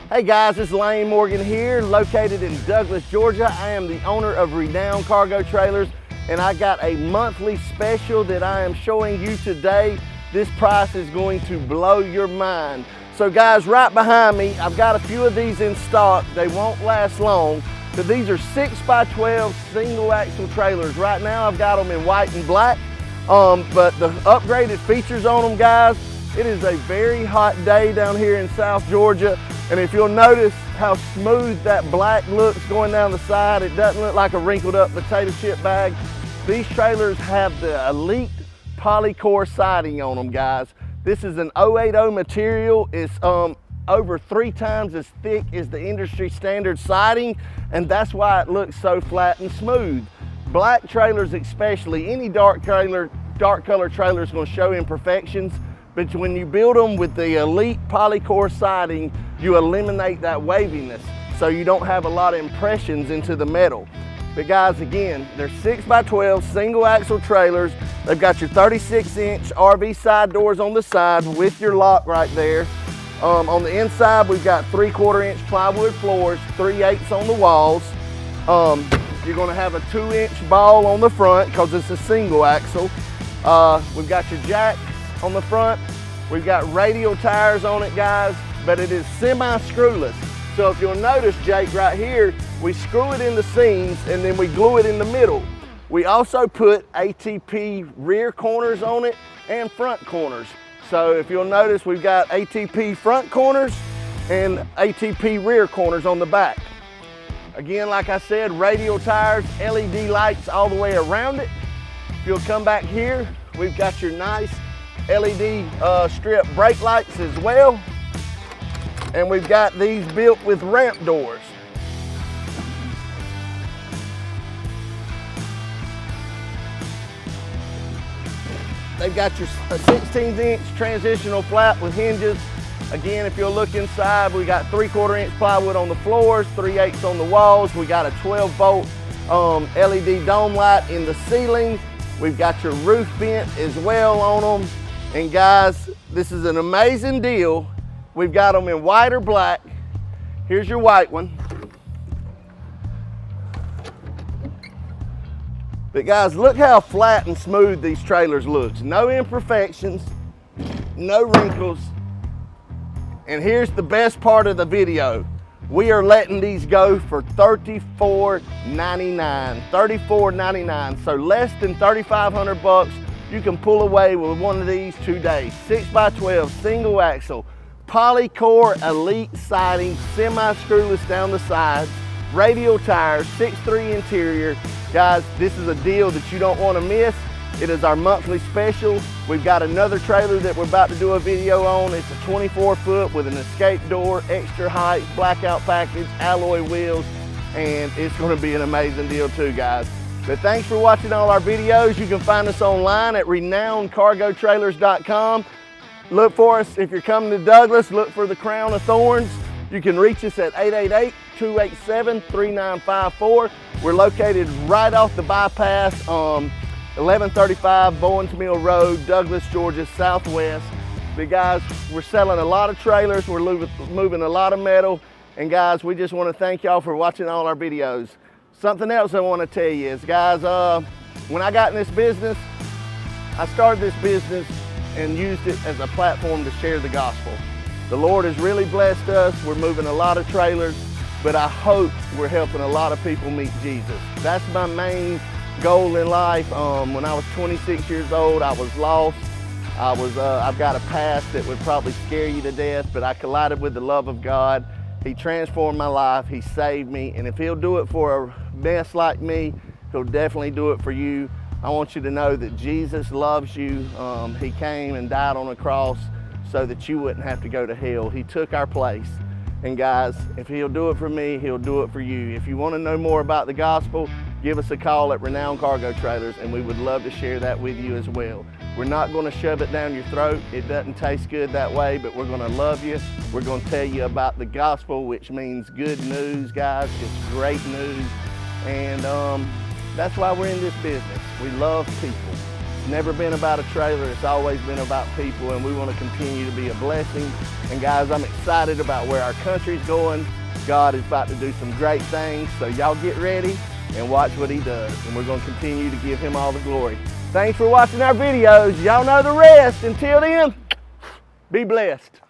Hey guys, it's Lane Morgan here, located in Douglas, Georgia. I am the owner of Renown Cargo Trailers, and I got a monthly special that I am showing you today. This price is going to blow your mind. So guys, right behind me, I've got a few of these in stock. They won't last long, but these are 6x12 single axle trailers. Right now I've got them in white and black, but the upgraded features on them, guys, it is a very hot day down here in South Georgia. And if you'll notice how smooth that black looks going down the side, it doesn't look like a wrinkled up potato chip bag. These trailers have the elite Polycore siding on them, guys. This is an 080 material. It's over 3 times as thick as the industry standard siding, and that's why it looks so flat and smooth. Black trailers especially, any dark color trailer is going to show imperfections, but when you build them with the elite Polycore siding, you eliminate that waviness, so you don't have a lot of impressions into the metal. But guys, again, they're 6x12 single axle trailers. They've got your 36-inch RV side doors on the side with your lock right there. On the inside, we've got 3/4-inch plywood floors, 3/8 on the walls. You're gonna have a 2-inch ball on the front because it's a single axle. We've got your jack on the front. We've got radial tires on it, guys, but it is semi-screwless. So if you'll notice, Jake, right here, we screw it in the seams and then we glue it in the middle. We also put ATP rear corners on it and front corners. So if you'll notice, we've got ATP front corners and ATP rear corners on the back. Again, like I said, radial tires, LED lights all the way around it. If you'll come back here, we've got your nice LED strip brake lights as well. And we've got these built with ramp doors. They've got your 16-inch transitional flap with hinges. Again, if you'll look inside, we got 3/4-inch plywood on the floors, 3/8 on the walls. We got a 12-volt LED dome light in the ceiling. We've got your roof vent as well on them. And guys, this is an amazing deal. We've got them in white or black. Here's your white one. But guys, look how flat and smooth these trailers look. No imperfections, no wrinkles. And here's the best part of the video. We are letting these go for $34.99. $34.99. So less than 3,500 bucks. You can pull away with one of these today. 6x12 single axle, Polycore elite siding, semi-screwless down the sides, radial tires, 6.3 interior. Guys, this is a deal that you don't want to miss. It is our monthly special. We've got another trailer that we're about to do a video on. It's a 24-foot with an escape door, extra height, blackout package, alloy wheels, and it's going to be an amazing deal too, guys. But thanks for watching all our videos. You can find us online at renowncargotrailers.com. Look for us if you're coming to Douglas. Look for the Crown of Thorns. You can reach us at 888-287-3954. We're located right off the bypass, 1135 Bowens Mill Road, Douglas, Georgia, Southwest. But guys, we're selling a lot of trailers. We're moving a lot of metal. And guys, we just want to thank y'all for watching all our videos. Something else I want to tell you is, guys, when I got in this business, I started this business and used it as a platform to share the gospel. The Lord has really blessed us. We're moving a lot of trailers, but I hope we're helping a lot of people meet Jesus. That's my main goal in life. When I was 26 years old, I was lost. I've got a past that would probably scare you to death, but I collided with the love of God. He transformed my life. He saved me. And if he'll do it for a mess like me, he'll definitely do it for you. I want you to know that Jesus loves you. He came and died on a cross so that you wouldn't have to go to hell. He took our place. And guys, if he'll do it for me, he'll do it for you. If you want to know more about the gospel, give us a call at Renown Cargo Trailers, and we would love to share that with you as well. We're not going to shove it down your throat. It doesn't taste good that way, but we're going to love you. We're going to tell you about the gospel, which means good news, guys. It's great news. And that's why we're in this business. We love people. It's never been about a trailer, it's always been about people, and we want to continue to be a blessing. And guys, I'm excited about where our country's going. God is about to do some great things, so y'all get ready and watch what he does, and we're going to continue to give him all the glory. Thanks for watching our videos. Y'all know the rest. Until then, be blessed.